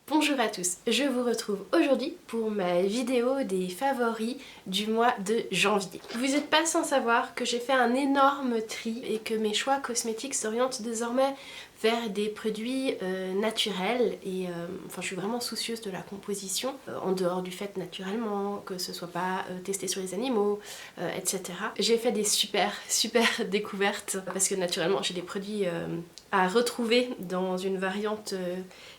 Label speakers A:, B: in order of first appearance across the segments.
A: Bonjour à tous, je vous retrouve aujourd'hui pour ma vidéo des favoris du mois de janvier. Vous n'êtes pas sans savoir que j'ai fait un énorme tri et que mes choix cosmétiques s'orientent désormais vers des produits naturels et enfin je suis vraiment soucieuse de la composition en dehors du fait naturellement que ce soit pas testé sur les animaux etc. J'ai fait des super découvertes parce que naturellement j'ai des produits à retrouver dans une variante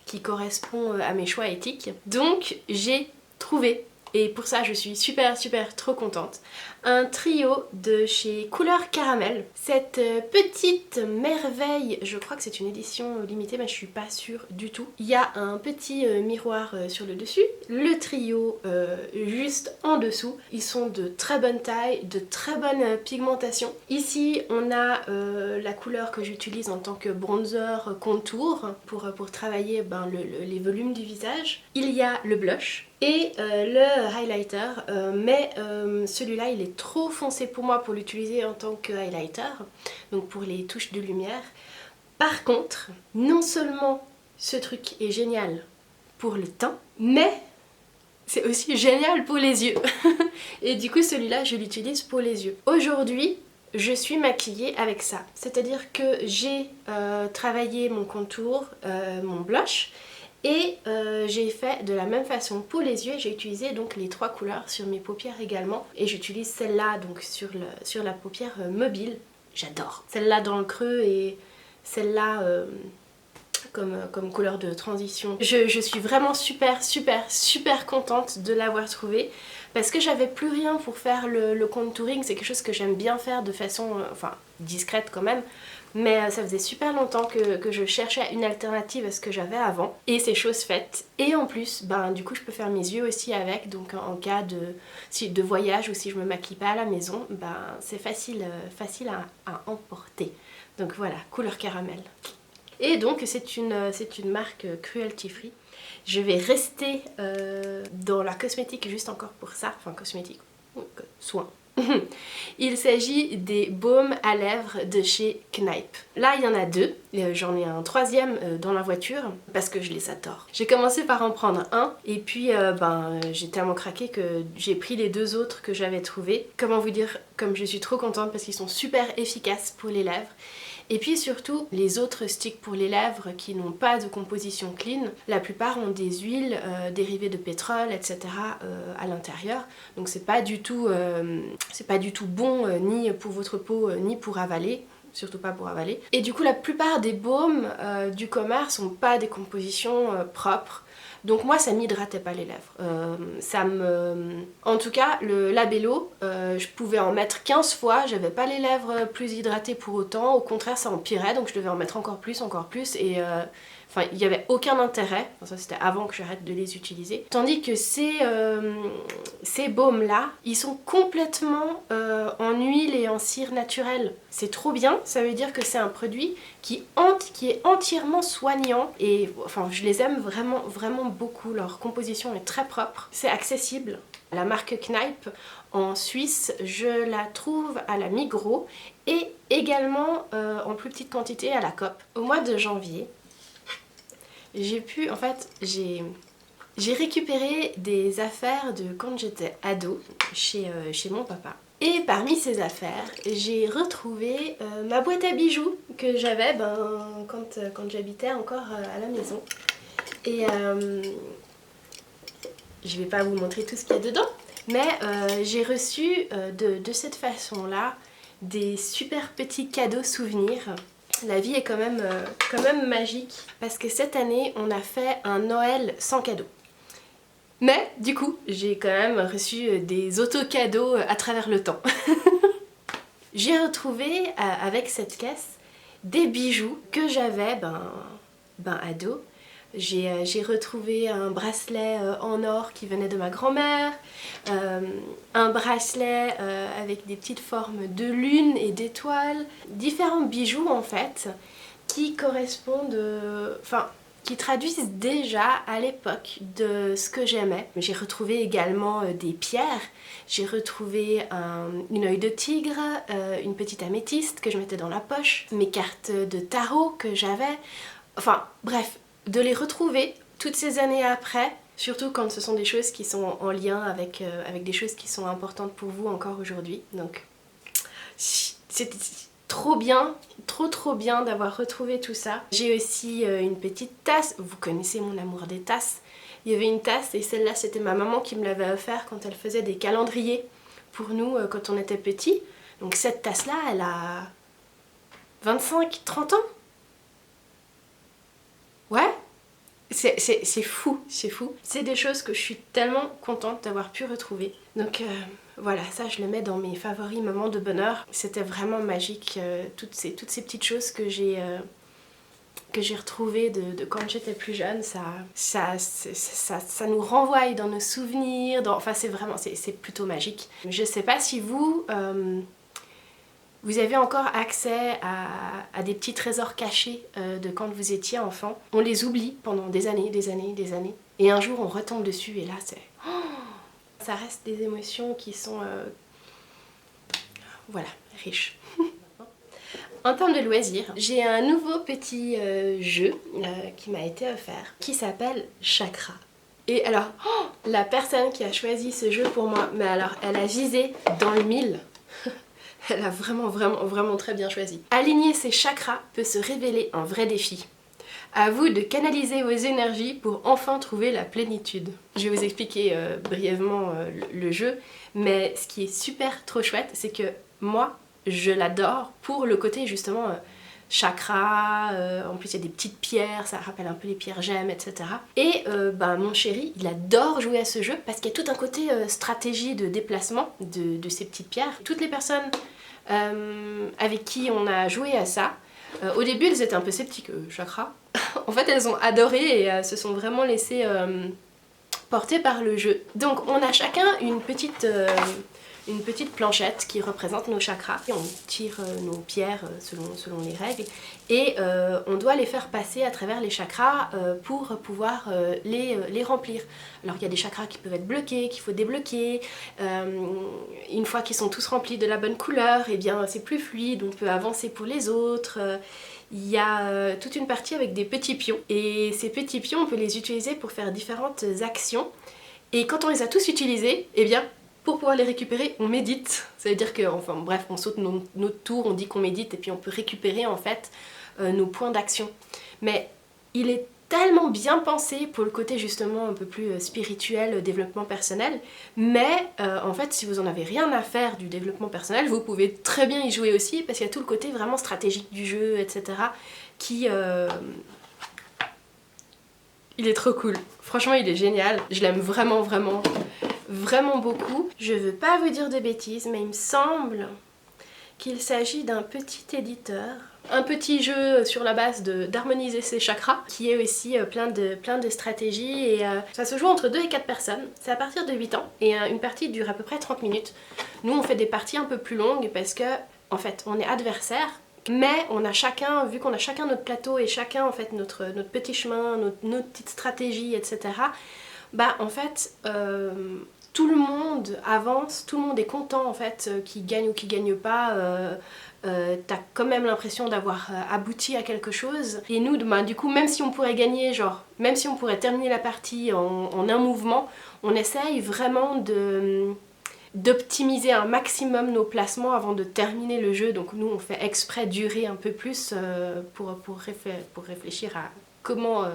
A: qui correspond à mes choix éthiques. Donc j'ai trouvé, et pour ça je suis super trop contente, un trio de chez Couleur Caramel. Cette petite merveille, je crois que c'est une édition limitée mais je suis pas sûre du tout. Il y a un petit miroir sur le dessus, le trio juste en dessous. Ils sont de très bonne taille, de très bonne pigmentation. Ici on a la couleur que j'utilise en tant que bronzer contour pour travailler les volumes du visage. Il y a le blush et le highlighter, mais celui-là il est trop foncé pour moi pour l'utiliser en tant que highlighter, donc pour les touches de lumière. Par contre, non seulement ce truc est génial pour le teint, mais c'est aussi génial pour les yeux. Et du coup celui-là je l'utilise pour les yeux. Aujourd'hui je suis maquillée avec ça, c'est-à-dire que j'ai travaillé mon contour, mon blush, et j'ai fait de la même façon pour les yeux. J'ai utilisé donc les trois couleurs sur mes paupières également, et j'utilise celle-là donc sur la paupière mobile. J'adore celle-là dans le creux et celle-là comme couleur de transition. Je suis vraiment super contente de l'avoir trouvée parce que j'avais plus rien pour faire le contouring. C'est quelque chose que j'aime bien faire de façon enfin discrète quand même, mais ça faisait super longtemps que je cherchais une alternative à ce que j'avais avant, et c'est chose faite. Et en plus du coup je peux faire mes yeux aussi avec, donc en cas de voyage ou si je me maquille pas à la maison, c'est facile à emporter. Donc voilà, Couleur Caramel. Et donc c'est une marque cruelty free. Je vais rester dans la cosmétique juste encore pour ça, enfin cosmétique, soin. Il s'agit des baumes à lèvres de chez Kneipp. Là il y en a deux, j'en ai un troisième dans la voiture parce que je les adore. J'ai commencé par en prendre un et puis j'ai tellement craqué que j'ai pris les deux autres que j'avais trouvés. Comment vous dire, comme je suis trop contente parce qu'ils sont super efficaces pour les lèvres. Et puis surtout, les autres sticks pour les lèvres qui n'ont pas de composition clean, la plupart ont des huiles dérivées de pétrole, etc. À l'intérieur. Donc c'est pas du tout bon ni pour votre peau ni pour avaler. Surtout pas pour avaler. Et du coup la plupart des baumes du commerce n'ont pas des compositions propres. Donc moi ça m'hydratait pas les lèvres. En tout cas le Labello, je pouvais en mettre 15 fois, j'avais pas les lèvres plus hydratées pour autant, au contraire ça empirait, donc je devais en mettre encore plus et enfin il n'y avait aucun intérêt, enfin, ça c'était avant que j'arrête de les utiliser. Tandis que ces baumes là, ils sont complètement en huile et en cire naturelle. C'est trop bien, ça veut dire que c'est un produit qui est entièrement soignant, et enfin je les aime vraiment beaucoup. Leur composition est très propre, c'est accessible. La marque Kneipp en Suisse, je la trouve à la Migros et également en plus petite quantité à la Coop. Au mois de janvier, j'ai récupéré des affaires de quand j'étais ado chez mon papa. Et parmi ces affaires, j'ai retrouvé ma boîte à bijoux que j'avais quand j'habitais encore à la maison. Et je vais pas vous montrer tout ce qu'il y a dedans, mais j'ai reçu de cette façon-là des super petits cadeaux souvenirs. La vie est quand même magique parce que cette année on a fait un Noël sans cadeau. Mais du coup j'ai quand même reçu des auto-cadeaux à travers le temps. J'ai retrouvé avec cette caisse des bijoux que j'avais ado. J'ai retrouvé un bracelet en or qui venait de ma grand-mère, un bracelet avec des petites formes de lune et d'étoiles, différents bijoux en fait qui correspondent, qui traduisent déjà à l'époque de ce que j'aimais. J'ai retrouvé également des pierres, j'ai retrouvé une œil de tigre, une petite améthyste que je mettais dans la poche, mes cartes de tarot que j'avais, enfin bref. De les retrouver Toutes ces années après, surtout quand ce sont des choses qui sont en lien avec des choses qui sont importantes pour vous encore aujourd'hui. Donc c'était trop bien, trop bien d'avoir retrouvé tout ça. J'ai aussi une petite tasse, vous connaissez mon amour des tasses. Il y avait une tasse et celle-là c'était ma maman qui me l'avait offert quand elle faisait des calendriers pour nous quand on était petits. Donc cette tasse-là, elle a 25-30 ans. Ouais, c'est fou, c'est fou. C'est des choses que je suis tellement contente d'avoir pu retrouver. Donc voilà, ça je le mets dans mes favoris moments de bonheur. C'était vraiment magique, toutes ces petites choses que j'ai retrouvées de quand j'étais plus jeune. Ça nous renvoie dans nos souvenirs, enfin c'est plutôt magique. Je sais pas si vous... vous avez encore accès à des petits trésors cachés de quand vous étiez enfant. On les oublie pendant des années. Et un jour on retombe dessus et là c'est... ça reste des émotions qui sont... voilà, riches. En termes de loisirs, j'ai un nouveau petit jeu qui m'a été offert qui s'appelle Chakra. Et alors, la personne qui a choisi ce jeu pour moi, mais alors elle a visé dans le mille. Elle a vraiment très bien choisi. Aligner ses chakras peut se révéler un vrai défi. À vous de canaliser vos énergies pour enfin trouver la plénitude. Je vais vous expliquer brièvement le jeu, mais ce qui est super trop chouette, c'est que moi, je l'adore pour le côté justement chakra, en plus il y a des petites pierres, ça rappelle un peu les pierres gemmes, etc. Et mon chéri, il adore jouer à ce jeu parce qu'il y a tout un côté stratégie de déplacement de ces petites pierres. Toutes les personnes avec qui on a joué à ça, au début elles étaient un peu sceptiques, chakra. En fait elles ont adoré et se sont vraiment laissées porter par le jeu. Donc on a chacun une petite planchette qui représente nos chakras. Et on tire nos pierres selon les règles et on doit les faire passer à travers les chakras pour pouvoir les remplir. Alors il y a des chakras qui peuvent être bloqués, qu'il faut débloquer. Une fois qu'ils sont tous remplis de la bonne couleur, eh bien c'est plus fluide, on peut avancer pour les autres. Il y a toute une partie avec des petits pions et ces petits pions on peut les utiliser pour faire différentes actions. Et quand on les a tous utilisés, eh bien pour pouvoir les récupérer, on médite. Ça veut dire que, enfin bref, on saute notre tour, on dit qu'on médite et puis on peut récupérer en fait nos points d'action. Mais il est tellement bien pensé pour le côté justement un peu plus spirituel, développement personnel. Mais en fait, si vous en avez rien à faire du développement personnel, vous pouvez très bien y jouer aussi parce qu'il y a tout le côté vraiment stratégique du jeu, etc. qui... il est trop cool. Franchement, il est génial. Je l'aime vraiment beaucoup. Je veux pas vous dire de bêtises, mais il me semble qu'il s'agit d'un petit éditeur. Un petit jeu sur la base d'harmoniser ses chakras, qui est aussi plein de stratégies. Et ça se joue entre 2 et 4 personnes. C'est à partir de 8 ans. Et une partie dure à peu près 30 minutes. Nous, on fait des parties un peu plus longues parce que, en fait, on est adversaires. Mais on a chacun, vu qu'on a chacun notre plateau et chacun en fait notre petit chemin, notre petite stratégie, etc. Bah en fait tout le monde avance, tout le monde est content en fait, qui gagne ou qui gagne pas. T'as quand même l'impression d'avoir abouti à quelque chose. Et nous, bah, du coup, même si on pourrait gagner, genre, même si on pourrait terminer la partie en un mouvement, on essaye vraiment d'optimiser un maximum nos placements avant de terminer le jeu. Donc nous on fait exprès durer un peu plus pour réfléchir à comment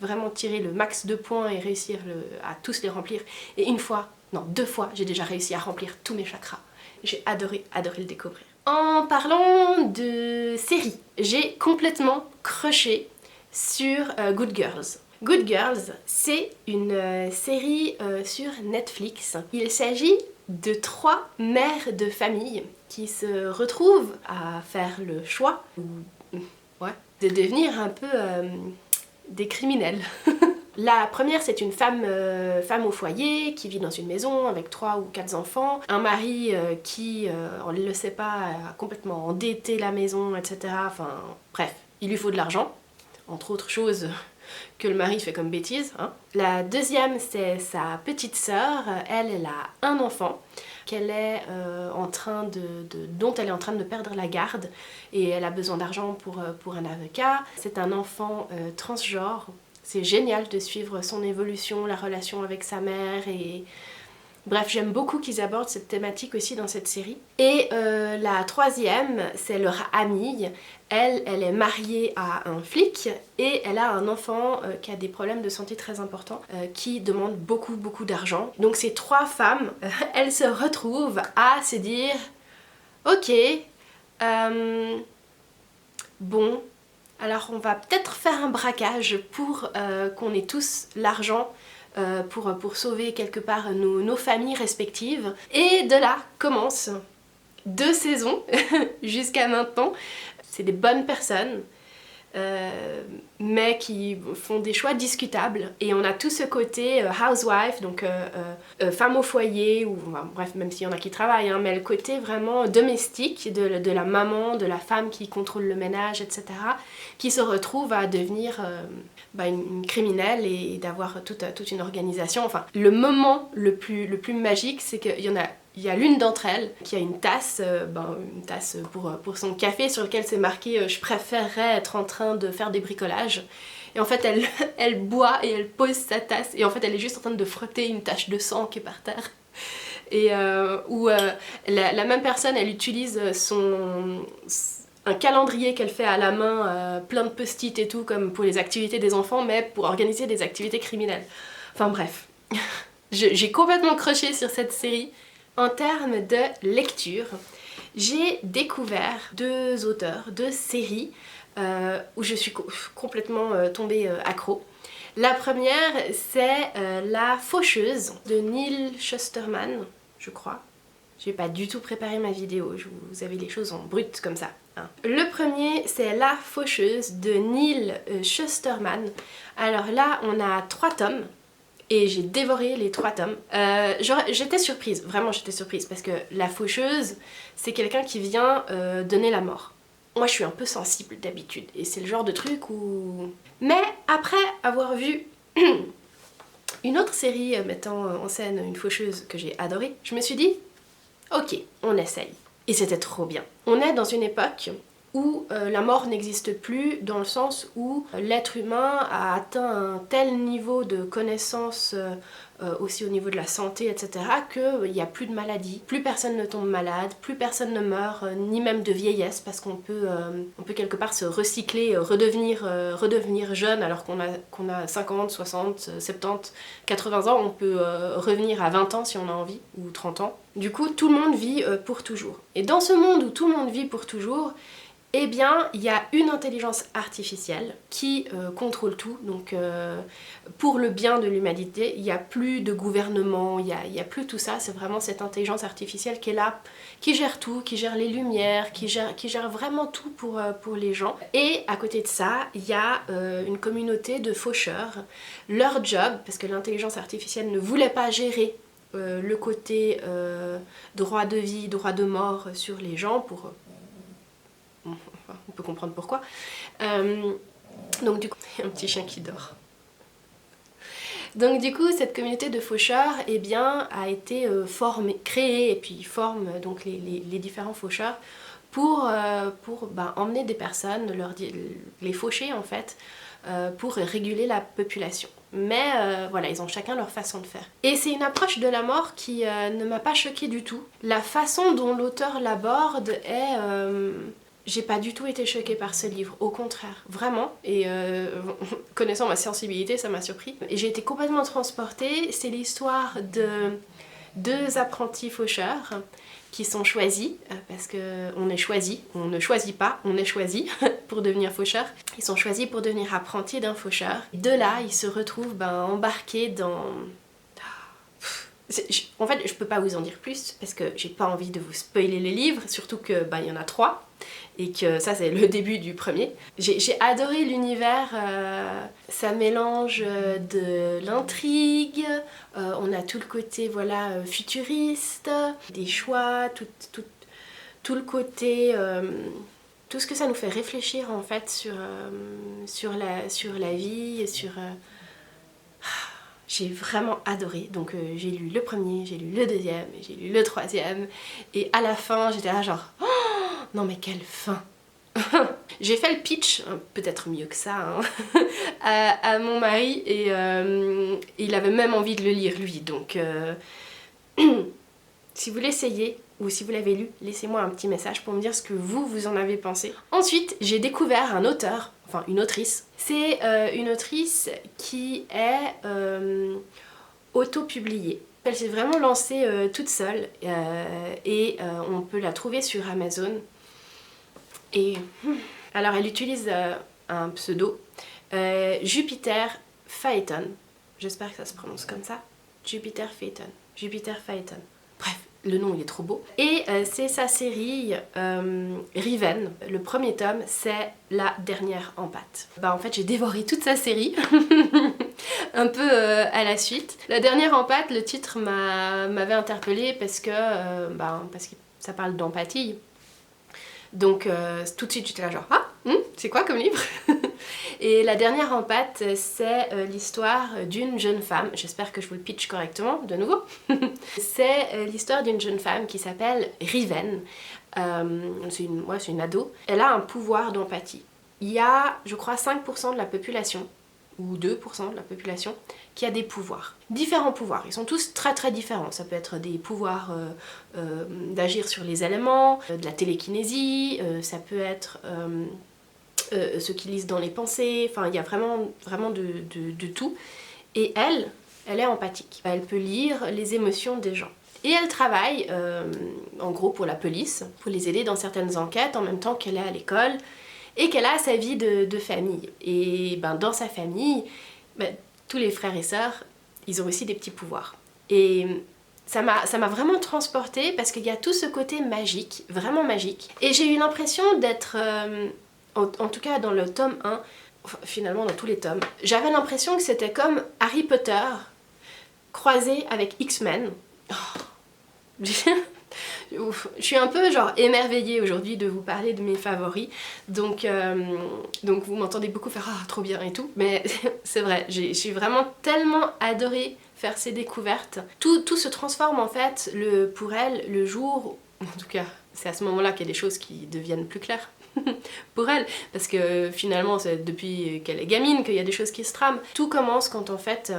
A: vraiment tirer le max de points et réussir à tous les remplir. Et une fois, non 2 fois, j'ai déjà réussi à remplir tous mes chakras. J'ai adoré le découvrir. En parlant de séries, j'ai complètement crushé sur Good Girls. Good Girls, c'est une série sur Netflix. Il s'agit de 3 mères de famille qui se retrouvent à faire le choix de devenir un peu des criminels. La première, c'est une femme au foyer qui vit dans une maison avec 3 ou 4 enfants. Un mari qui, on ne le sait pas, a complètement endetté la maison, etc. Enfin, bref, il lui faut de l'argent, entre autres choses que le mari fait comme bêtise. Hein. La deuxième, c'est sa petite sœur. Elle a un enfant qu'elle est dont elle est en train de perdre la garde et elle a besoin d'argent pour un avocat. C'est un enfant transgenre C'est génial de suivre son évolution, la relation avec sa mère et... Bref, j'aime beaucoup qu'ils abordent cette thématique aussi dans cette série. Et la troisième, c'est leur amie. Elle est mariée à un flic et elle a un enfant qui a des problèmes de santé très importants, qui demande beaucoup d'argent. Donc ces trois femmes, elles se retrouvent à se dire « Ok, bon, alors on va peut-être faire un braquage pour qu'on ait tous l'argent pour sauver quelque part nos familles respectives. » Et de là commencent 2 saisons jusqu'à maintenant. C'est des bonnes personnes, mais qui font des choix discutables. Et on a tout ce côté housewife, donc femme au foyer, ou bref, même s'il y en a qui travaillent, hein, mais le côté vraiment domestique de la maman, de la femme qui contrôle le ménage, etc., qui se retrouve à devenir une criminelle et d'avoir toute une organisation. Enfin, le moment le plus magique, c'est qu'il y a l'une d'entre elles qui a une tasse pour son café sur lequel c'est marqué je préférerais être en train de faire des bricolages. Et en fait elle boit et elle pose sa tasse et en fait elle est juste en train de frotter une tache de sang qui est par terre. Et la même personne, elle utilise un calendrier qu'elle fait à la main, plein de post-it et tout, comme pour les activités des enfants, mais pour organiser des activités criminelles. Enfin bref, j'ai complètement croché sur cette série. En termes de lecture, j'ai découvert 2 auteurs, 2 séries où je suis complètement tombée accro. La première, c'est La Faucheuse de Neil Shusterman, je crois. J'ai pas du tout préparé ma vidéo, vous avez les choses en brut comme ça. Hein. Le premier, c'est La Faucheuse de Neil Shusterman. Alors là, on a 3 tomes. Et j'ai dévoré les 3 tomes. J'étais surprise, vraiment j'étais surprise, parce que la faucheuse, c'est quelqu'un qui vient donner la mort. Moi je suis un peu sensible d'habitude, et c'est le genre de truc où... Mais après avoir vu une autre série mettant en scène une faucheuse que j'ai adorée, je me suis dit, ok, on essaye. Et c'était trop bien. On est dans une époque où la mort n'existe plus, dans le sens où l'être humain a atteint un tel niveau de connaissance, aussi au niveau de la santé, etc., qu'il n'y a plus de maladie, plus personne ne tombe malade, plus personne ne meurt, ni même de vieillesse, parce qu'on peut quelque part se recycler, redevenir jeune, alors qu'on a 50, 60, 70, 80 ans, on peut revenir à 20 ans si on a envie, ou 30 ans. Du coup, tout le monde vit pour toujours. Et dans ce monde où tout le monde vit pour toujours, eh bien, il y a une intelligence artificielle qui contrôle tout, donc pour le bien de l'humanité, il n'y a plus de gouvernement, il n'y a plus tout ça, c'est vraiment cette intelligence artificielle qui est là, qui gère tout, qui gère les lumières, qui gère vraiment tout pour les gens. Et à côté de ça, il y a une communauté de faucheurs. Leur job, parce que l'intelligence artificielle ne voulait pas gérer le côté droit de vie, droit de mort sur les gens, on peut comprendre pourquoi. Donc du coup, il y a un petit chien qui dort. Donc du coup, cette communauté de faucheurs, eh bien, a été créée et puis forme donc les différents faucheurs pour emmener des personnes, les faucher en fait, pour réguler la population. Mais voilà, ils ont chacun leur façon de faire. Et c'est une approche de la mort qui ne m'a pas choquée du tout. La façon dont l'auteur l'aborde est... J'ai pas du tout été choquée par ce livre, au contraire, vraiment, et connaissant ma sensibilité, ça m'a surpris. Et j'ai été complètement transportée. C'est l'histoire de 2 apprentis faucheurs qui sont choisis, parce qu'on est choisi, on ne choisit pas, on est choisi pour devenir faucheur. Ils sont choisis pour devenir apprentis d'un faucheur. De là, ils se retrouvent embarqués dans... En fait, je peux pas vous en dire plus, parce que j'ai pas envie de vous spoiler les livres, surtout que il y en a 3. Et que ça c'est le début du premier. J'ai adoré l'univers, ça mélange de l'intrigue, on a tout le côté voilà, futuriste, des choix, tout le côté, tout ce que ça nous fait réfléchir en fait sur la vie, j'ai vraiment adoré, donc j'ai lu le premier, j'ai lu le deuxième, j'ai lu le troisième, et à la fin j'étais là genre... non mais quelle fin. J'ai fait le pitch, peut-être mieux que ça, hein, à mon mari et il avait même envie de le lire lui, donc si vous l'essayez ou si vous l'avez lu, laissez-moi un petit message pour me dire ce que vous en avez pensé. Ensuite, j'ai découvert un auteur, enfin une autrice. C'est une autrice qui est auto-publiée. Elle s'est vraiment lancée toute seule et on peut la trouver sur Amazon. Et alors elle utilise un pseudo, Jupiter Phaeton. J'espère que ça se prononce comme ça. Jupiter Phaeton. Jupiter Phaeton. Bref, le nom il est trop beau. Et c'est sa série Riven. Le premier tome, c'est La dernière en pâte. Bah en fait j'ai dévoré toute sa série. Un peu à la suite. La dernière en pâte, le titre m'avait interpellée parce que ça parle d'empathie. Donc tout de suite j'étais là genre ah c'est quoi comme livre? Et La dernière en pâte, c'est l'histoire d'une jeune femme, j'espère que je vous le pitch correctement de nouveau. C'est l'histoire d'une jeune femme qui s'appelle Riven. C'est une ado. Elle a un pouvoir d'empathie. Il y a, je crois, 5% de la population, ou 2% de la population, qui a des pouvoirs. Différents pouvoirs, ils sont tous très très différents. Ça peut être des pouvoirs d'agir sur les éléments, de la télékinésie, ça peut être ceux qui lisent dans les pensées, enfin il y a vraiment de tout. Et elle est empathique. Elle peut lire les émotions des gens. Et elle travaille, en gros pour la police, pour les aider dans certaines enquêtes, en même temps qu'elle est à l'école, et qu'elle a sa vie de famille. Et ben, dans sa famille, tous les frères et sœurs, ils ont aussi des petits pouvoirs. Et ça m'a vraiment transportée parce qu'il y a tout ce côté magique, vraiment magique. Et j'ai eu l'impression d'être, en tout cas dans le tome 1, enfin, finalement dans tous les tomes, j'avais l'impression que c'était comme Harry Potter croisé avec X-Men. Oh. Je suis un peu genre émerveillée aujourd'hui de vous parler de mes favoris, donc vous m'entendez beaucoup faire ah trop bien et tout, mais c'est vrai, j'ai vraiment tellement adoré faire ces découvertes. Tout se transforme en fait pour elle le jour, en tout cas c'est à ce moment-là qu'il y a des choses qui deviennent plus claires pour elle, parce que finalement c'est depuis qu'elle est gamine qu'il y a des choses qui se trament. Tout commence quand en fait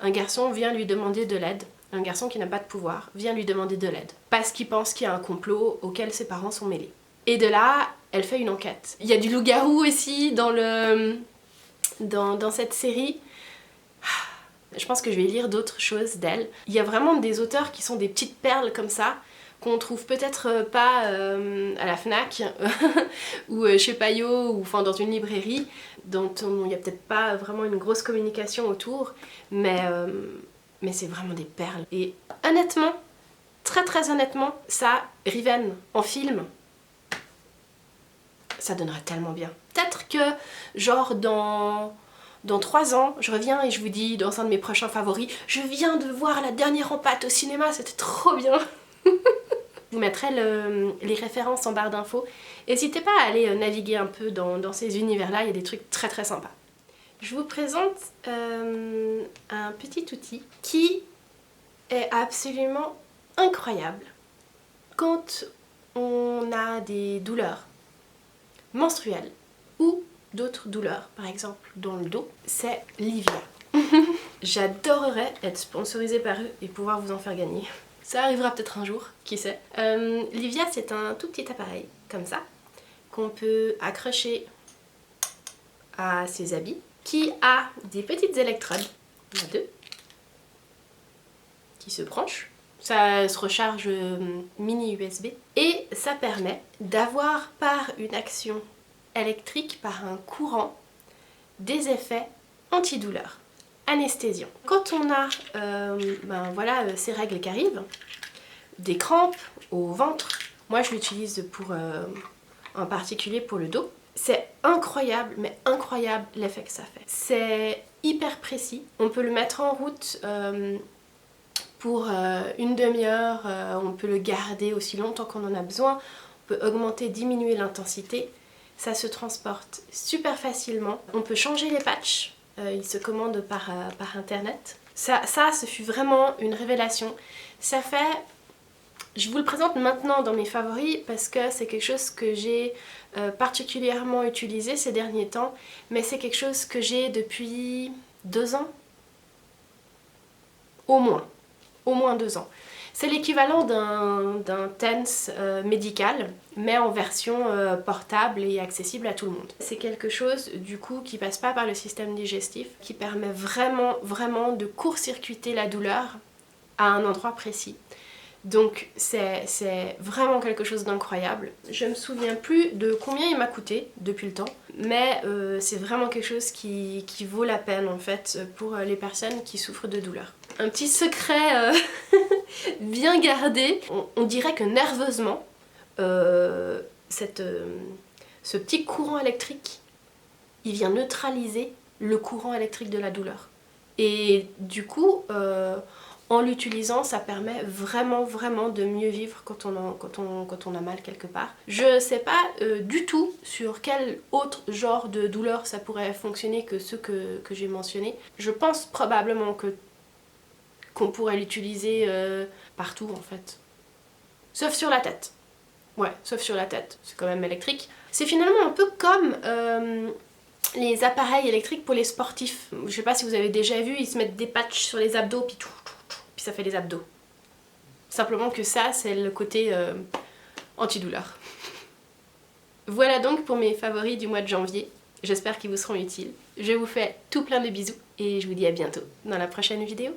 A: un garçon vient lui demander de l'aide. Un garçon qui n'a pas de pouvoir vient lui demander de l'aide parce qu'il pense qu'il y a un complot auquel ses parents sont mêlés. Et de là, elle fait une enquête. Il y a du loup-garou aussi dans cette série. Je pense que je vais lire d'autres choses d'elle. Il y a vraiment des auteurs qui sont des petites perles comme ça, qu'on trouve peut-être pas à la Fnac ou chez Payot ou enfin dans une librairie, dont il n'y a peut-être pas vraiment une grosse communication autour, mais c'est vraiment des perles. Et honnêtement, très très honnêtement, ça, Riven en film, ça donnerait tellement bien. Peut-être que genre dans 3 ans, je reviens et je vous dis dans un de mes prochains favoris, je viens de voir La dernière en pâte au cinéma, c'était trop bien. Je vous mettrai les références en barre d'infos. N'hésitez pas à aller naviguer un peu dans ces univers-là, il y a des trucs très très sympas. Je vous présente un petit outil qui est absolument incroyable quand on a des douleurs menstruelles ou d'autres douleurs, par exemple dans le dos, c'est Livia. J'adorerais être sponsorisée par eux et pouvoir vous en faire gagner. Ça arrivera peut-être un jour, qui sait. Livia, c'est un tout petit appareil, comme ça, qu'on peut accrocher à ses habits, qui a des petites électrodes, il y en a 2, qui se branchent. Ça se recharge mini USB et ça permet d'avoir par une action électrique, par un courant, des effets antidouleurs, anesthésiants. Quand on a ces règles qui arrivent, des crampes au ventre, moi je l'utilise en particulier pour le dos. C'est incroyable, mais incroyable l'effet que ça fait. C'est hyper précis. On peut le mettre en route pour une demi-heure. On peut le garder aussi longtemps qu'on en a besoin. On peut augmenter, diminuer l'intensité. Ça se transporte super facilement. On peut changer les patchs. Ils se commandent par internet. Ça, ce fut vraiment une révélation. Ça fait... Je vous le présente maintenant dans mes favoris parce que c'est quelque chose que j'ai particulièrement utilisé ces derniers temps, mais c'est quelque chose que j'ai depuis 2 ans. Au moins 2 ans. C'est l'équivalent d'un TENS médical, mais en version portable et accessible à tout le monde. C'est quelque chose du coup qui passe pas par le système digestif, qui permet vraiment de court-circuiter la douleur à un endroit précis. Donc c'est vraiment quelque chose d'incroyable. Je me souviens plus de combien il m'a coûté depuis le temps, mais c'est vraiment quelque chose qui vaut la peine en fait pour les personnes qui souffrent de douleur. Un petit secret bien gardé, on dirait que nerveusement, ce petit courant électrique, il vient neutraliser le courant électrique de la douleur. Et du coup, en l'utilisant, ça permet vraiment de mieux vivre quand on a mal quelque part. Je sais pas du tout sur quel autre genre de douleur ça pourrait fonctionner que ceux que j'ai mentionnés. Je pense probablement qu'on pourrait l'utiliser partout en fait. Sauf sur la tête. Ouais, sauf sur la tête. C'est quand même électrique. C'est finalement un peu comme les appareils électriques pour les sportifs. Je sais pas si vous avez déjà vu, ils se mettent des patchs sur les abdos puis ça fait les abdos. Simplement que ça, c'est le côté antidouleur. Voilà donc pour mes favoris du mois de janvier. J'espère qu'ils vous seront utiles. Je vous fais tout plein de bisous et je vous dis à bientôt dans la prochaine vidéo.